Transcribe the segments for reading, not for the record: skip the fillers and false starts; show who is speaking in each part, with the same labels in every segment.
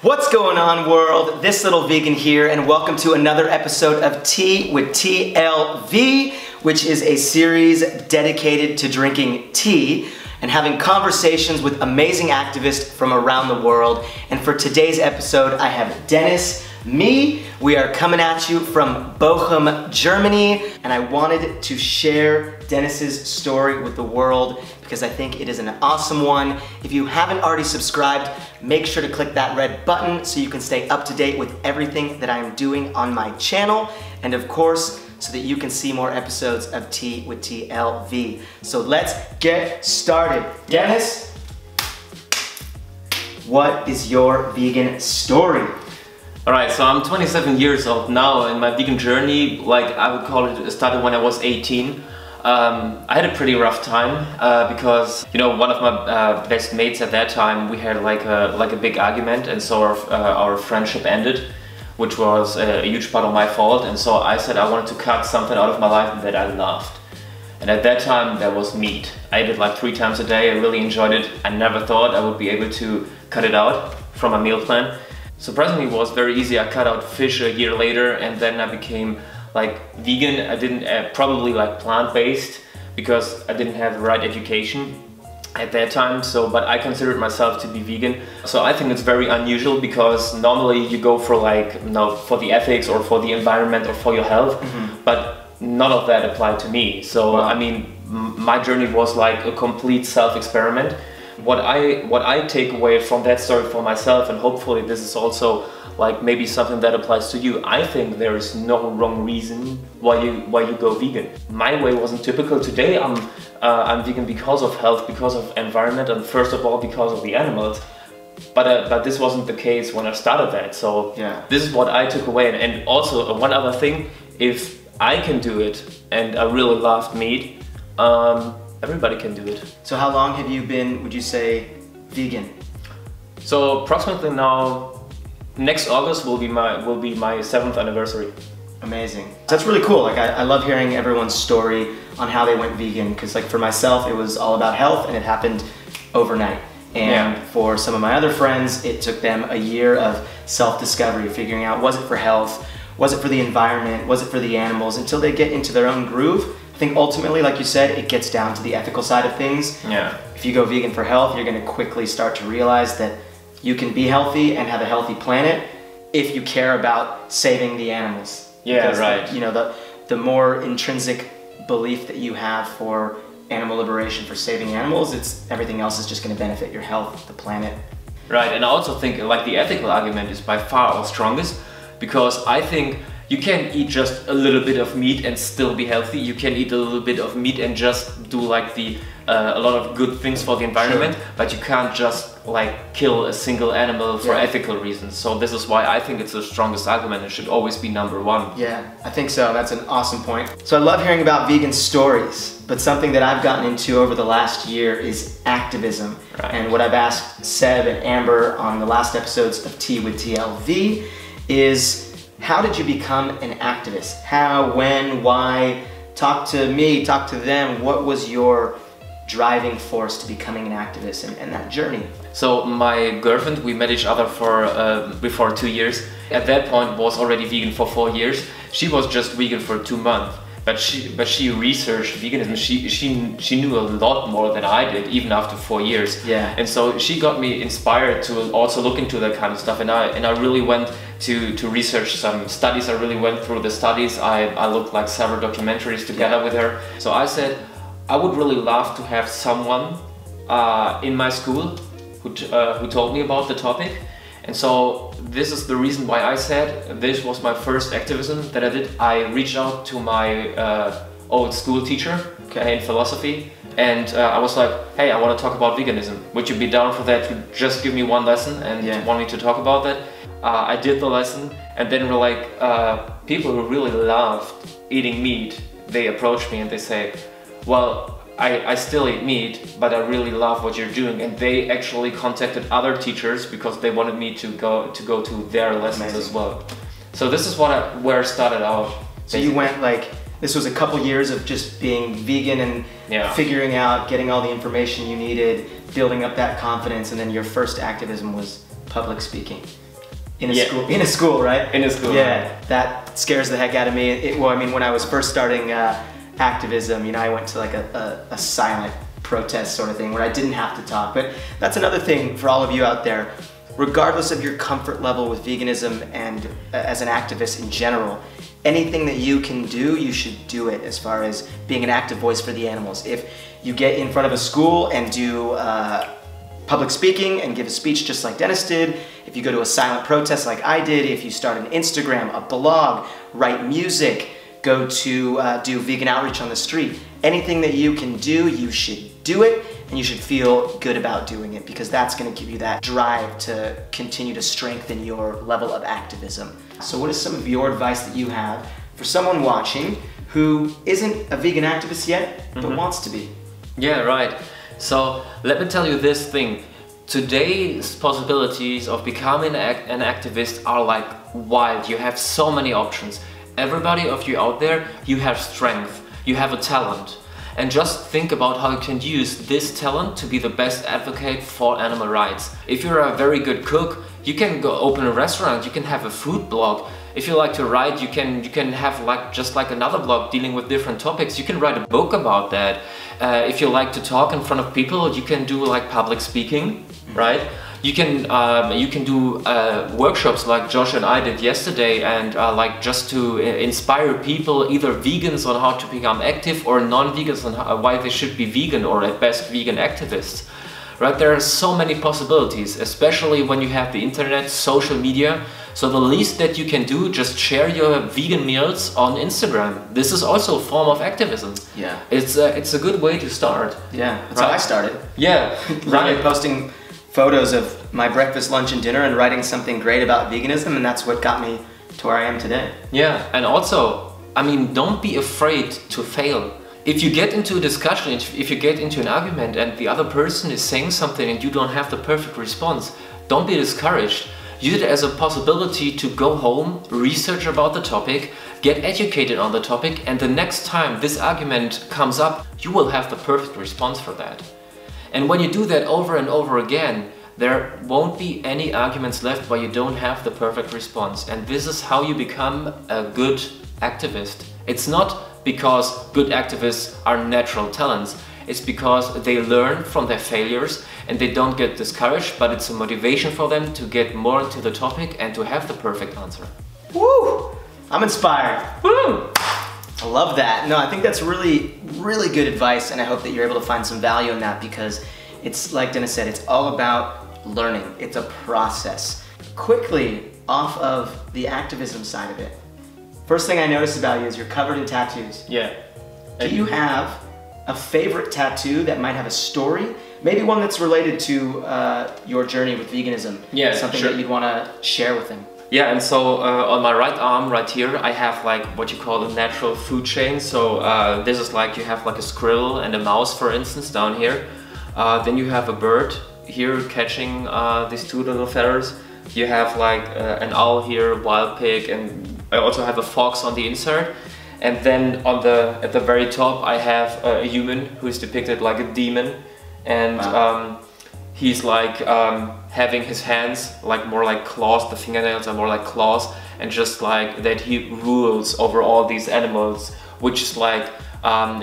Speaker 1: What's going on, world? This little vegan here, and welcome to another episode of Tea with TLV, which is a series dedicated to drinking tea and having conversations with amazing activists from around the world. And for today's episode, I have Dennis, me. We are coming at you from Bochum, Germany, and I wanted to share Dennis's story with the world because I think it is an awesome one. If you haven't already subscribed, make sure to click that red button so you can stay up to date with everything that I am doing on my channel, and of course, so that you can see more episodes of Tea with TLV. So let's get started. Dennis, what is your vegan story?
Speaker 2: Alright, so I'm 27 years old now, and my vegan journey, like I would call it, started when I was 18. I had a pretty rough time because, you know, one of my best mates at that time, we had like a big argument, and so our friendship ended, which was a huge part of my fault. And so I said I wanted to cut something out of my life that I loved. And at that time, that was meat. I ate it like 3 times a day. I really enjoyed it. I never thought I would be able to cut it out from my meal plan. Surprisingly, it was very easy. I cut out fish a year later, and then I became like vegan. I didn't probably like plant-based because I didn't have the right education at that time. So, but I considered myself to be vegan. So I think it's very unusual because normally you go for like, you know, for the ethics or for the environment or for your health, but none of that applied to me. So I mean, my journey was like a complete self-experiment. What I take away from that story for myself, and hopefully this is also like maybe something that applies to you, I think there is no wrong reason why you go vegan. My way wasn't typical. Today I'm vegan because of health, because of environment, and first of all because of the animals. But this wasn't the case when I started that. So yeah, this is what I took away. And also one other thing, if I can do it and I really loved meat, everybody can do it.
Speaker 1: So how long have you been, would you say, vegan?
Speaker 2: So approximately now, next August will be my 7th anniversary.
Speaker 1: Amazing. That's really cool. Like I love hearing everyone's story on how they went vegan, because like for myself it was all about health and it happened overnight. And for some of my other friends, it took them a year of self-discovery, figuring out, was it for health, was it for the environment, was it for the animals, until they get into their own groove. I think ultimately, like you said, it gets down to the ethical side of things. Yeah. If you go vegan for health, you're going to quickly start to realize that you can be healthy and have a healthy planet if you care about saving the animals.
Speaker 2: Yeah, because
Speaker 1: right. You know, the more intrinsic belief that you have for animal liberation, for saving animals, everything else is just going to benefit your health, the planet.
Speaker 2: Right, and I also think like the ethical argument is by far our strongest, because I think you can eat just a little bit of meat and still be healthy. You can eat a little bit of meat and just do like a lot of good things for the environment, but you can't just like kill a single animal for ethical reasons. So this is why I think it's the strongest argument. It should always be #1.
Speaker 1: Yeah, I think so. That's an awesome point. So I love hearing about vegan stories, but something that I've gotten into over the last year is activism. Right. And what I've asked Seb and Amber on the last episodes of Tea with TLV is, how did you become an activist? How, when, why? Talk to me, talk to them. What was your driving force to becoming an activist and that journey? So my girlfriend, we met each other for before 2 years. At that point was already vegan for 4 years. She was just vegan for 2 months. But she researched veganism. She knew a lot more than I did, even after 4 years. Yeah. And so she got me inspired to also look into that kind of stuff. And I really went to research some studies. I really went through the studies. I looked like several documentaries together with her. So I said, I would really love to have someone in my school who told me about the topic. And so this is the reason why I said this was my first activism that I did. I reached out to my old school teacher in philosophy, and I was like, hey, I want to talk about veganism. Would you be down for that? To just give me one lesson and want me to talk about that? I did the lesson, and then we're like, people who really loved eating meat, they approached me and they say, well, I still eat meat, but I really love what you're doing. And they actually contacted other teachers because they wanted me to go to their lessons as well. So this is where I started out. So basically. You went like, this was a couple years of just being vegan and figuring out, getting all the information you needed, building up that confidence, and then your first activism was public speaking. in a school, right?
Speaker 2: In a school.
Speaker 1: Yeah,
Speaker 2: right.
Speaker 1: that scares the heck out of me. Well, I mean, when I was first starting activism, you know, I went to like a silent protest sort of thing where I didn't have to talk. But that's another thing for all of you out there. Regardless of your comfort level with veganism and as an activist in general, anything that you can do, you should do it as far as being an active voice for the animals. If you get in front of a school and do public speaking and give a speech just like Dennis did, if you go to a silent protest like I did, if you start an Instagram, a blog, write music, go to do vegan outreach on the street, anything that you can do, you should do it, and you should feel good about doing it, because that's going to give you that drive to continue to strengthen your level of activism. So what is some of your advice that you have for someone watching who isn't a vegan activist yet, but wants to be?
Speaker 2: Yeah, right. So let me tell you this thing. Today's possibilities of becoming an activist are like wild. You have so many options. Everybody of you out there, you have strength, you have a talent. And just think about how you can use this talent to be the best advocate for animal rights. If you're a very good cook, you can go open a restaurant, you can have a food blog. If you like to write, you can have just like another blog dealing with different topics. You can write a book about that. If you like to talk in front of people, you can do like public speaking, right? You can do workshops like Josh and I did yesterday, and like just to inspire people, either vegans on how to become active or non-vegans on why they should be vegan, or at best vegan activists. Right? There are so many possibilities, especially when you have the internet, social media. So the least that you can do, just share your vegan meals on Instagram. This is also a form of activism.
Speaker 1: Yeah.
Speaker 2: It's a good way to start.
Speaker 1: Yeah, that's how I started.
Speaker 2: Yeah,
Speaker 1: right. Posting photos of my breakfast, lunch, and dinner and writing something great about veganism, and that's what got me to where I am today.
Speaker 2: Yeah, and also, I mean, don't be afraid to fail. If you get into a discussion, if you get into an argument and the other person is saying something and you don't have the perfect response, don't be discouraged. Use it as a possibility to go home, research about the topic, get educated on the topic, and the next time this argument comes up, you will have the perfect response for that. And when you do that over and over again, there won't be any arguments left where you don't have the perfect response. And this is how you become a good activist. It's not because good activists are natural talents. It's because they learn from their failures and they don't get discouraged, but it's a motivation for them to get more into the topic and to have the perfect answer.
Speaker 1: Woo! I'm inspired.
Speaker 2: Woo!
Speaker 1: I love that. No, I think that's really, really good advice, and I hope that you're able to find some value in that, because it's, like Dennis said, it's all about learning. It's a process. Quickly, off of the activism side of it, first thing I noticed about you is you're covered in tattoos.
Speaker 2: Yeah.
Speaker 1: Do you have a favorite tattoo that might have a story? Maybe one that's related to your journey with veganism.
Speaker 2: Yeah,
Speaker 1: something
Speaker 2: sure.
Speaker 1: that you'd want to share with them.
Speaker 2: Yeah, and so on my right arm, right here, I have like what you call a natural food chain. So this is like, you have like a squirrel and a mouse, for instance, down here. Then you have a bird here catching these two little feathers. You have like an owl here, a wild pig, and I also have a fox on the inside. And then at the very top, I have a human who is depicted like a demon, and wow. He's like having his hands like more like claws. The fingernails are more like claws, and just like that he rules over all these animals, which is like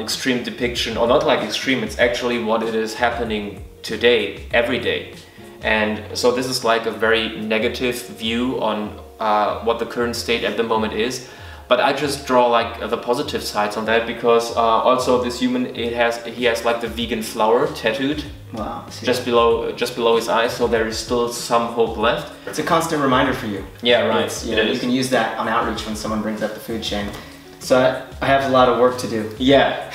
Speaker 2: extreme depiction, or not like extreme. It's actually what it is happening today, every day. And so this is like a very negative view on what the current state at the moment is. But I just draw like the positive sides on that, because also this human, he has like the vegan flower tattooed.
Speaker 1: Wow.
Speaker 2: Just below his eyes, so there is still some hope left.
Speaker 1: It's a constant reminder for you.
Speaker 2: Yeah, right.
Speaker 1: You can use that on outreach when someone brings up the food chain. So I have a lot of work to do.
Speaker 2: Yeah.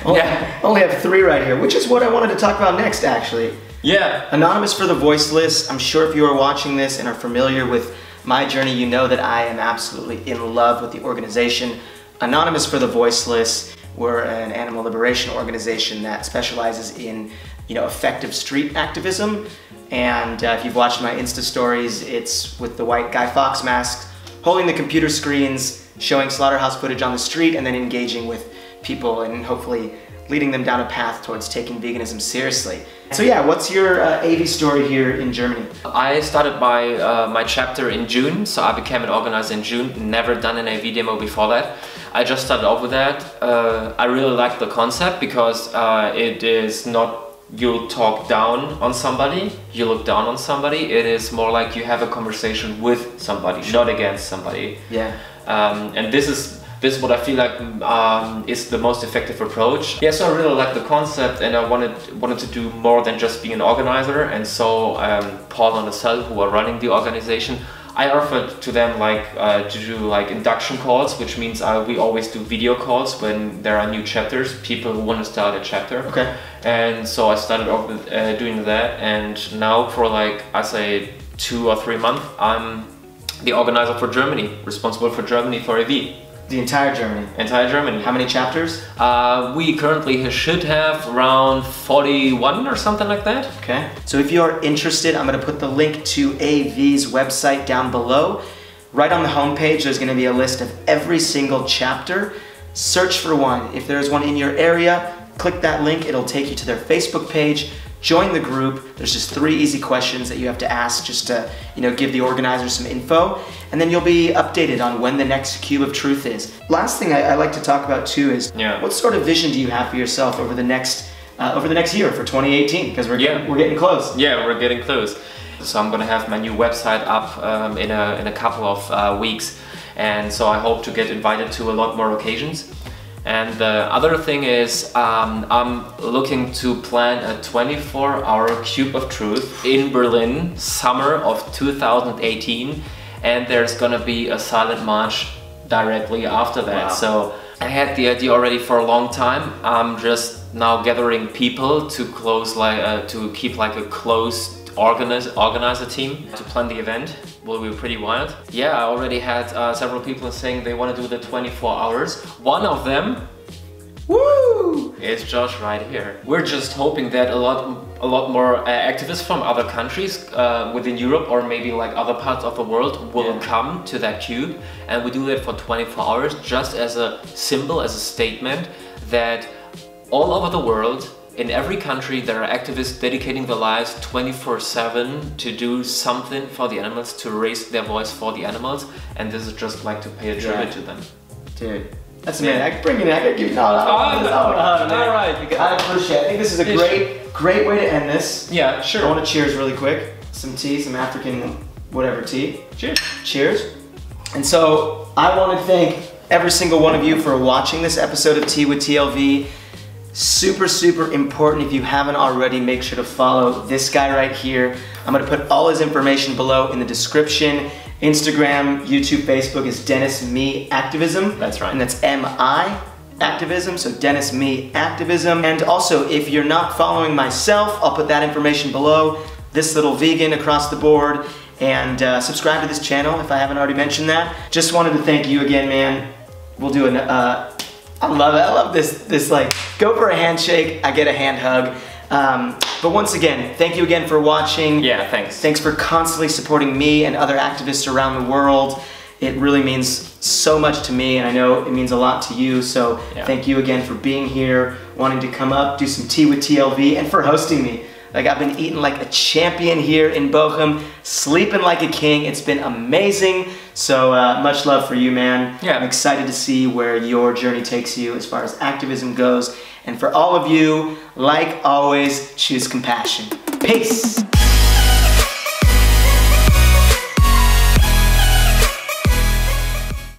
Speaker 1: Only have 3 right here, which is what I wanted to talk about next, actually.
Speaker 2: Yeah.
Speaker 1: Anonymous for the Voiceless. I'm sure if you are watching this and are familiar with my journey, you know that I am absolutely in love with the organization. Anonymous for the Voiceless. We're an animal liberation organization that specializes in, effective street activism. And if you've watched my Insta stories, it's with the white Guy Fawkes mask, holding the computer screens, showing slaughterhouse footage on the street, and then engaging with people and hopefully leading them down a path towards taking veganism seriously. So yeah, what's your AV story here in Germany?
Speaker 2: I started my chapter in June, so I became an organizer in June. Never done an AV demo before that. I just started off with that. I really like the concept because it is not you talk down on somebody, you look down on somebody. It is more like you have a conversation with somebody, not against somebody.
Speaker 1: Yeah.
Speaker 2: And this is what I feel like is the most effective approach. Yeah, so I really like the concept, and I wanted to do more than just being an organizer. And so Paul and Estelle, who are running the organization, I offered to them to do like induction calls, which means we always do video calls when there are new chapters, people who want to start a chapter.
Speaker 1: Okay.
Speaker 2: And so I started off with doing that, and now for like I say 2 or 3 months, I'm the organizer for Germany, responsible for Germany for AV.
Speaker 1: The entire Germany?
Speaker 2: Entire Germany.
Speaker 1: How many chapters?
Speaker 2: We currently should have around 41 or something like that.
Speaker 1: Okay. So if you're interested, I'm going to put the link to AV's website down below. Right on the homepage, there's going to be a list of every single chapter. Search for one. If there's one in your area, click that link. It'll take you to their Facebook page. Join the group. There's just 3 easy questions that you have to ask just to, give the organizers some info, and then you'll be updated on when the next Cube of Truth is. Last thing I like to talk about too is what sort of vision do you have for yourself over the next year for 2018? Because we're getting close.
Speaker 2: Yeah, we're getting close. So I'm gonna have my new website up in a couple of weeks, and so I hope to get invited to a lot more occasions. And the other thing is I'm looking to plan a 24-hour Cube of Truth in Berlin, summer of 2018, and there's gonna be a silent march directly after that. Wow. So I had the idea already for a long time. I'm just now gathering people to keep like a close organizer team to plan the event. Will be pretty wild. Yeah, I already had several people saying they want to do the 24 hours. One of them, is Josh right here. We're just hoping that a lot more activists from other countries within Europe or maybe like other parts of the world will come to that cube, and we do that for 24 hours just as a symbol, as a statement that all over the world, in every country, there are activists dedicating their lives 24/7 to do something for the animals, to raise their voice for the animals, and this is just like to pay a tribute to them.
Speaker 1: Dude, that's amazing. I can bring it. I can give you all right. I appreciate it. I think this is a great way to end this.
Speaker 2: Yeah, sure.
Speaker 1: I want to cheers really quick. Some tea, some African whatever tea.
Speaker 2: Cheers.
Speaker 1: Cheers. And so I want to thank every single one of you for watching this episode of Tea with TLV. Super important. If you haven't already, make sure to follow this guy right here. I'm gonna put all his information below in the description. Instagram, YouTube, Facebook is Dennis Me Activism.
Speaker 2: That's right.
Speaker 1: And that's M-I Activism, so Dennis Me Activism. And also, if you're not following myself, I'll put that information below. This little vegan across the board. And subscribe to this channel if I haven't already mentioned that. Just wanted to thank you again, man. We'll do I love it. I love this like, go for a handshake, I get a hand hug. But once again, thank you again for watching.
Speaker 2: Yeah, thanks.
Speaker 1: Thanks for constantly supporting me and other activists around the world. It really means so much to me, and I know it means a lot to you. So thank you again for being here, wanting to come up, do some tea with TLV, and for hosting me. Like, I've been eating like a champion here in Bochum, sleeping like a king. It's been amazing. So much love for you, man.
Speaker 2: Yeah.
Speaker 1: I'm excited to see where your journey takes you as far as activism goes. And for all of you, like always, choose compassion. Peace.